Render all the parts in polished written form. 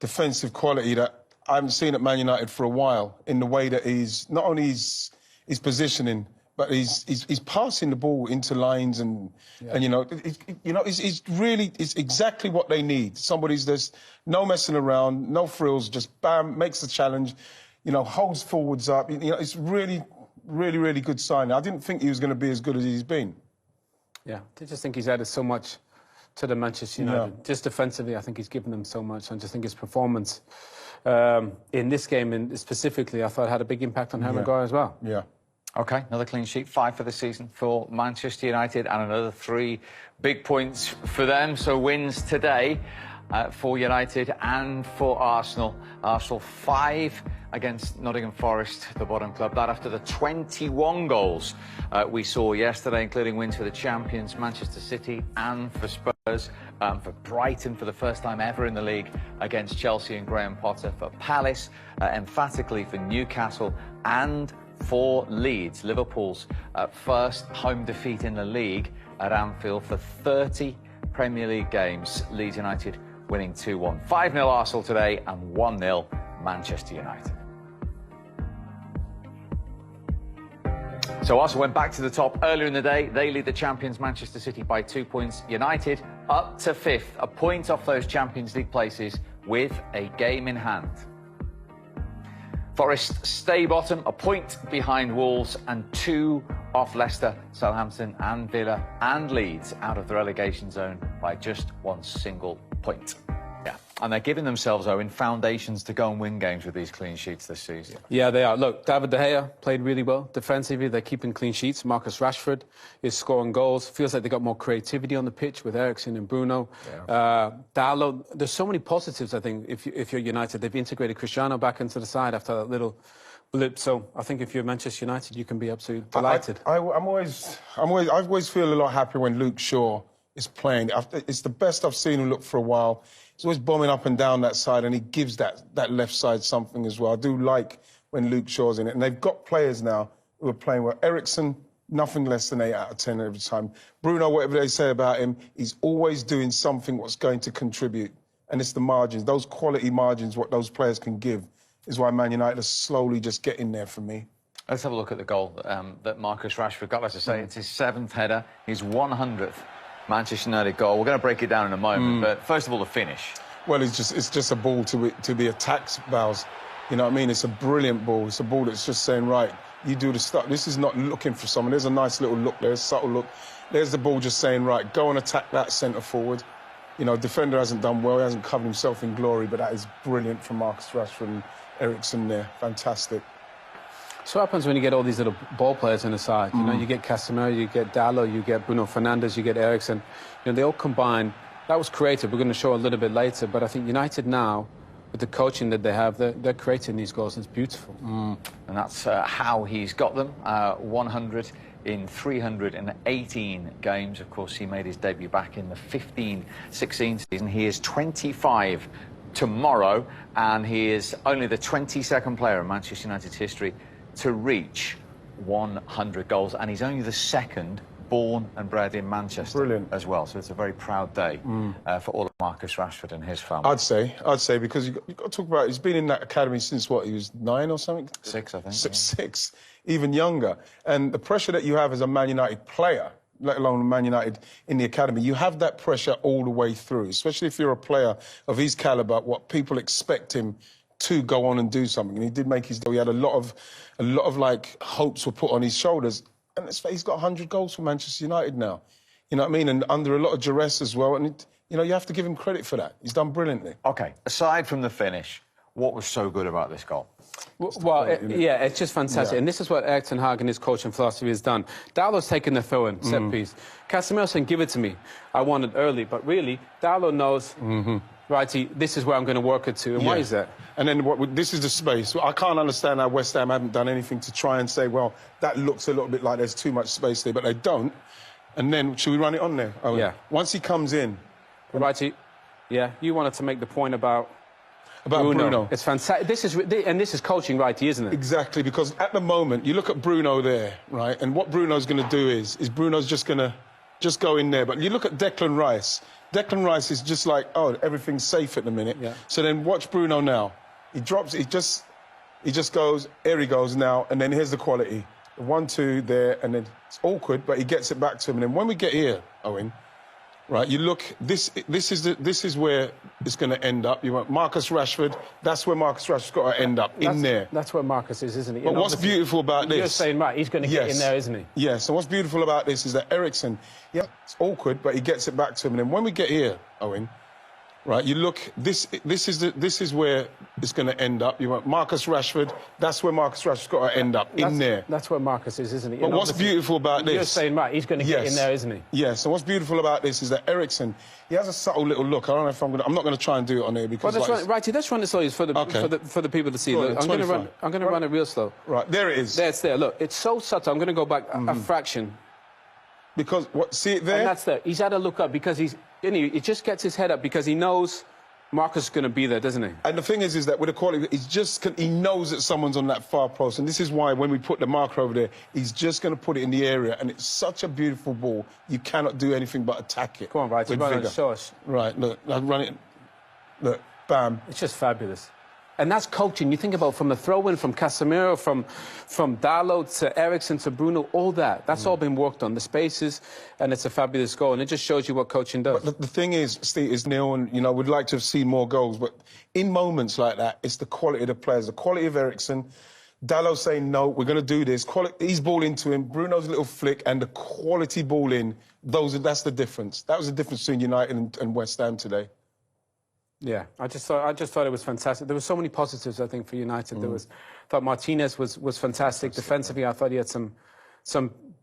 defensive quality that I haven't seen at Man United for a while, in the way that he's not only his positioning, but he's passing the ball into lines and he's exactly what they need. Somebody's there's no messing around, no frills, just bam, makes the challenge, holds forwards up. It's really, really, really good sign. I didn't think he was going to be as good as he's been. Yeah, I just think he's added so much to the Manchester United. Yeah. Just defensively, I think he's given them so much. I just think his performance in this game, and specifically, I thought had a big impact on Harry Maguire as well. Yeah. OK, another clean sheet, 5 for the season for Manchester United, and another 3 big points for them. So wins today for United and for Arsenal. Arsenal 5 against Nottingham Forest, the bottom club. That after the 21 goals we saw yesterday, including wins for the champions, Manchester City, and for Spurs, for Brighton for the first time ever in the league against Chelsea and Graham Potter, for Palace, emphatically for Newcastle, and for Leeds, Liverpool's first home defeat in the league at Anfield for 30 Premier League games. Leeds United winning 2-1. 5-0 Arsenal today and 1-0 Manchester United. So Arsenal went back to the top earlier in the day. They lead the champions Manchester City by 2 points. United up to 5th, a point off those Champions League places with a game in hand. Forest stay bottom, a point behind Wolves, and 2 off Leicester, Southampton and Villa and Leeds out of the relegation zone by just 1 single point. Yeah, and they're giving themselves, Owen, foundations to go and win games with these clean sheets this season. Yeah, they are. Look, David De Gea played really well. Defensively, they're keeping clean sheets. Marcus Rashford is scoring goals. Feels like they got more creativity on the pitch with Eriksen and Bruno. Yeah. Dalot, there's so many positives, I think, if you're United. They've integrated Cristiano back into the side after that little blip. So I think if you're Manchester United, you can be absolutely delighted. I always feel a lot happier when Luke Shaw is playing. It's the best I've seen him look for a while. He's always bombing up and down that side, and he gives that left side something as well. I do like when Luke Shaw's in it. And they've got players now who are playing well. Eriksen, nothing less than 8 out of 10 every time. Bruno, whatever they say about him, he's always doing something what's going to contribute. And it's the margins, those quality margins, what those players can give, is why Man United are slowly just getting there for me. Let's have a look at the goal that Marcus Rashford got. As I say, it's his 7th header, his 100th Manchester United goal. We're going to break it down in a moment, but first of all, the finish. Well, it's just a ball to the attack's bows. You know what I mean? It's a brilliant ball. It's a ball that's just saying, right, you do the stuff. This is not looking for someone. There's a nice little look there, a subtle look. There's the ball just saying, right, go and attack that centre forward. Defender hasn't done well. He hasn't covered himself in glory, but that is brilliant from Marcus Rashford and Eriksen there. Fantastic. So what happens when you get all these little ball players on the side? You get Casemiro, you get Dalot, you get Bruno Fernandes, you get Eriksen. they all combine. That was creative. We're going to show a little bit later, but I think United now, with the coaching that they have, they're creating these goals. It's beautiful. And that's how he's got them. 100 in 318 games. Of course, he made his debut back in the 15-16 season. He is 25 tomorrow, and he is only the 22nd player in Manchester United's history to reach 100 goals, and he's only the second born and bred in Manchester as well. So it's a very proud day for all of Marcus Rashford and his family. I'd say, because you've got to talk about, he's been in that academy since, what, he was 9 or something? 6, I think. Six, even younger. And the pressure that you have as a Man United player, let alone Man United in the academy, you have that pressure all the way through, especially if you're a player of his calibre, what people expect him to go on and do something. And he did make his he had a lot of like hopes were put on his shoulders. And he's got 100 goals for Manchester United now. You know what I mean? And under a lot of duress as well. And, you have to give him credit for that. He's done brilliantly. OK, aside from the finish, what was so good about this goal? Well, it's just fantastic. Yeah. And this is what Erik ten Hag and his coaching philosophy has done. Dalot's taken the throw-in, set piece. Casemiro saying, give it to me. I want it early. But really, Dalot knows, righty, this is where I'm going to work it to. And why is that? And then this is the space. I can't understand how West Ham haven't done anything to try and say, well, that looks a little bit like there's too much space there, but they don't. And then, should we run it on there? Oh, yeah. Once he comes in. Righty, you wanted to make the point about Bruno. It's fantastic. This is coaching, righty, isn't it? Exactly, because at the moment, you look at Bruno there, right, and what Bruno's going to do is Bruno's just going to go in there. But you look at Declan Rice, Declan Rice is just like, oh, everything's safe at the minute. Yeah. So then watch Bruno now. He drops, he just goes, here he goes now, and then here's the quality. 1-2 there, and then it's awkward, but he gets it back to him. And then when we get here, Owen, right, you look, this is where it's going to end up. You want Marcus Rashford, that's where Marcus Rashford's got to end up, in there. That's where Marcus is, isn't he? But what's beautiful about this... You're saying, right, he's going to get in there, isn't he? Yeah, so what's beautiful about this is that Eriksen, yeah, it's awkward, but he gets it back to him. And then when we get here, Owen, right, you look, this is where it's going to end up. You want Marcus Rashford, that's where Marcus Rashford's got to end up, in there. That's where Marcus is, isn't he? But what's beautiful about this... You're saying, right, he's going to get in there, isn't he? Yeah, so what's beautiful about this is that Eriksen, he has a subtle little look. I don't know if I'm not going to try and do it on here because... Well, let's run it slow for the people to see. Look, I'm going to run it real slow. Right, there it is. There, it's there. Look, it's so subtle. I'm going to go back a fraction. Because, what, see it there? And that's there. He's had to look up because he just gets his head up because he knows Marcus is going to be there, doesn't he? And the thing is that with the quality, he knows that someone's on that far post. And this is why when we put the marker over there, he's just going to put it in the area. And it's such a beautiful ball, you cannot do anything but attack it. Come on, right, run it, show us. Right, look, I'll run it. Look, bam. It's just fabulous. And that's coaching. You think about from the throw-in, from Casemiro, from Dalot to Eriksen to Bruno, all that. That's all been worked on, the spaces, and it's a fabulous goal. And it just shows you what coaching does. But the thing is, Steve, is nil, and, you know, we'd like to have seen more goals. But in moments like that, it's the quality of the players, the quality of Eriksen. Dalot saying, no, we're going to do this. He's ball into him, Bruno's little flick, and the quality ball in. That's the difference. That was the difference between United and West Ham today. Yeah, I just thought it was fantastic. There were so many positives, I think, for United. I thought Martinez was fantastic. Defensively, I thought he had some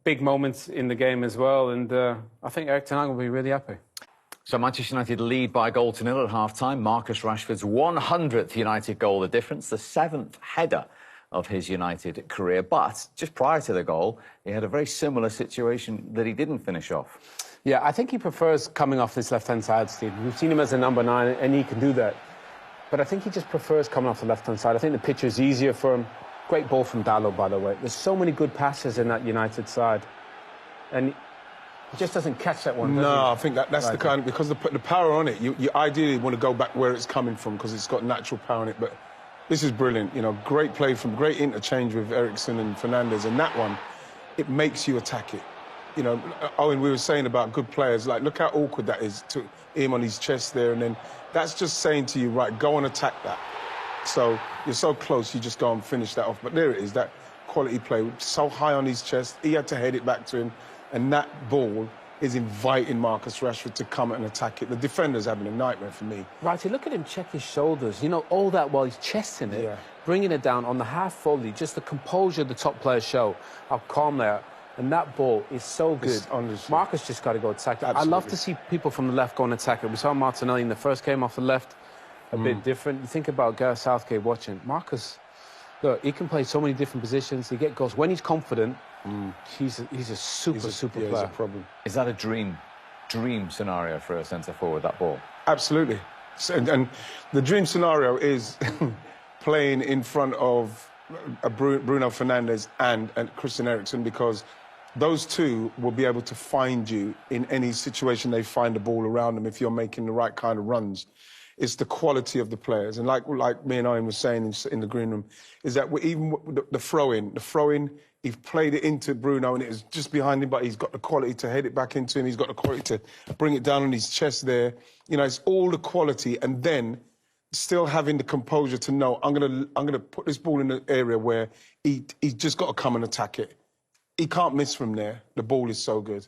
big moments in the game as well. And I think Erik ten Hag will be really happy. So Manchester United lead by 1-0 at half-time. Marcus Rashford's 100th United goal, the difference, the 7th header of his United career. But just prior to the goal, he had a very similar situation that he didn't finish off. Yeah, I think he prefers coming off this left-hand side, Steve. We've seen him as a number 9, and he can do that. But I think he just prefers coming off the left-hand side. I think the pitch is easier for him. Great ball from Dalot, by the way. There's so many good passes in that United side. And he just doesn't catch that one, does he? No, I think that's the kind of... Because the power on it, you ideally want to go back where it's coming from because it's got natural power on it. But this is brilliant. You know, great play great interchange with Eriksen and Fernandes. And that one, it makes you attack it. You know, Owen, we were saying about good players, like, look how awkward that is to him on his chest there, and then that's just saying to you, right, go and attack that. So you're so close, you just go and finish that off. But there it is, that quality play, so high on his chest, he had to head it back to him, and that ball is inviting Marcus Rashford to come and attack it. The defender's having a nightmare for me. Right, look at him check his shoulders. You know, all that while he's chesting it, bringing it down on the half volley, just the composure the top players show, how calm they are. And that ball is so good. Marcus just got to go attack it. I love to see people from the left go and attack it. We saw Martinelli in the first game off the left, a bit different. You think about Gareth Southgate watching. Marcus, look, he can play so many different positions. He gets goals. When he's confident, he's a super player. He's a problem. Is that a dream scenario for a centre-forward, that ball? Absolutely. And the dream scenario is playing in front of Bruno Fernandes and Christian Eriksen, because those two will be able to find you in any situation they find the ball around them if you're making the right kind of runs. It's the quality of the players. And like me and Owen were saying in the green room, is that even the throw-in, he played it into Bruno and it was just behind him, but he's got the quality to head it back into him. He's got the quality to bring it down on his chest there. You know, it's all the quality, and then still having the composure to know, I'm gonna put this ball in an area where he's just got to come and attack it. He can't miss from there. The ball is so good.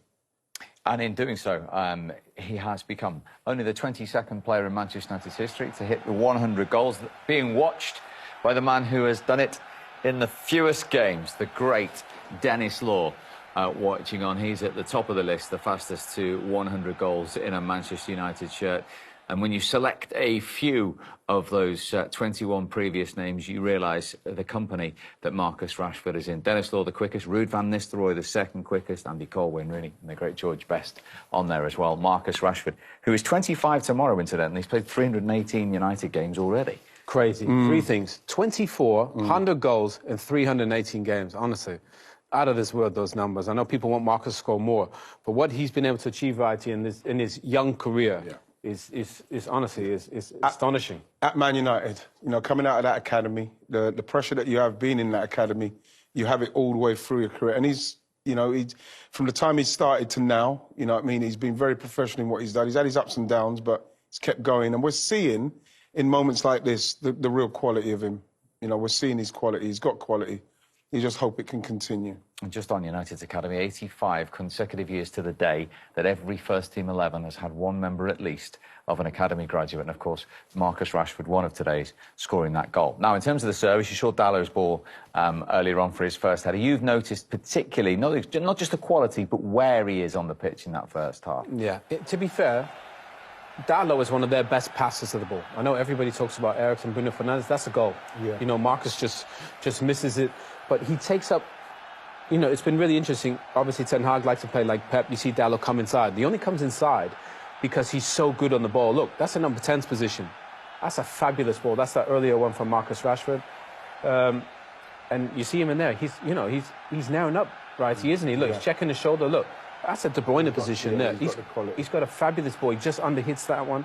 And in doing so, he has become only the 22nd player in Manchester United's history to hit the 100 goals, being watched by the man who has done it in the fewest games, the great Dennis Law. Watching on, he's at the top of the list, the fastest to 100 goals in a Manchester United shirt. And when you select a few of those 21 previous names, you realise the company that Marcus Rashford is in. Dennis Law, the quickest. Ruud van Nistelrooy, the second quickest. Andy Colwyn, really, and the great George Best on there as well. Marcus Rashford, who is 25 tomorrow, incidentally. He's played 318 United games already. Crazy. 3 things. 24, 100 goals in 318 games, honestly. out of this world, those numbers. I know people want Marcus to score more, but what he's been able to achieve, right, in his young career is honestly astonishing. At Man United, you know, coming out of that academy, the pressure that you have been in that academy, you have it all the way through your career. And he's, you know, from the time he started to now, you know what I mean, he's been very professional in what he's done. He's had his ups and downs, but he's kept going. And we're seeing, in moments like this, the real quality of him. You know, we're seeing his quality. He's got quality. You just hope it can continue. And just on United's academy, 85 consecutive years to the day that every first-team 11 has had one member at least of an academy graduate. And, of course, Marcus Rashford, one of today's, scoring that goal. Now, in terms of the service, you saw Dallow's ball earlier on for his first header. You've noticed particularly, not just the quality, but where he is on the pitch in that first half. Yeah, to be fair, Dallow is one of their best passers of the ball. I know everybody talks about Erik and Bruno Fernandes. That's a goal. Yeah. You know, Marcus just misses it. But he takes up, you know, it's been really interesting. Obviously, Ten Hag likes to play like Pep. You see Dallow come inside. He only comes inside because he's so good on the ball. Look, that's a number 10's position. That's a fabulous ball. That's that earlier one from Marcus Rashford. And you see him in there. He's, you know, he's narrowing up, right? He isn't he? Look, he's checking the shoulder. Look, that's a De Bruyne position there. He's got a fabulous ball. He just underhits that one.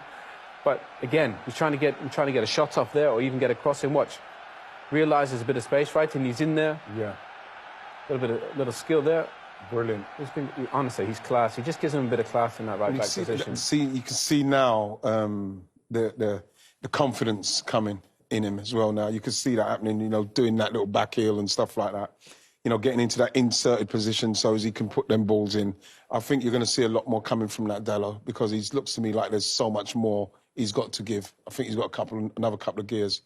But again, he's trying to get a shot off there or even get a crossing. Watch. Realises a bit of space, right? And he's in there. Yeah. A little skill there. Brilliant. Honestly, he's class. He just gives him a bit of class in that right back position. You can see now the confidence coming in him as well now. You can see that happening, you know, doing that little back heel and stuff like that. You know, getting into that inserted position so as he can put them balls in. I think you're going to see a lot more coming from that Dallow because he looks to me like there's so much more he's got to give. I think he's got another couple of gears.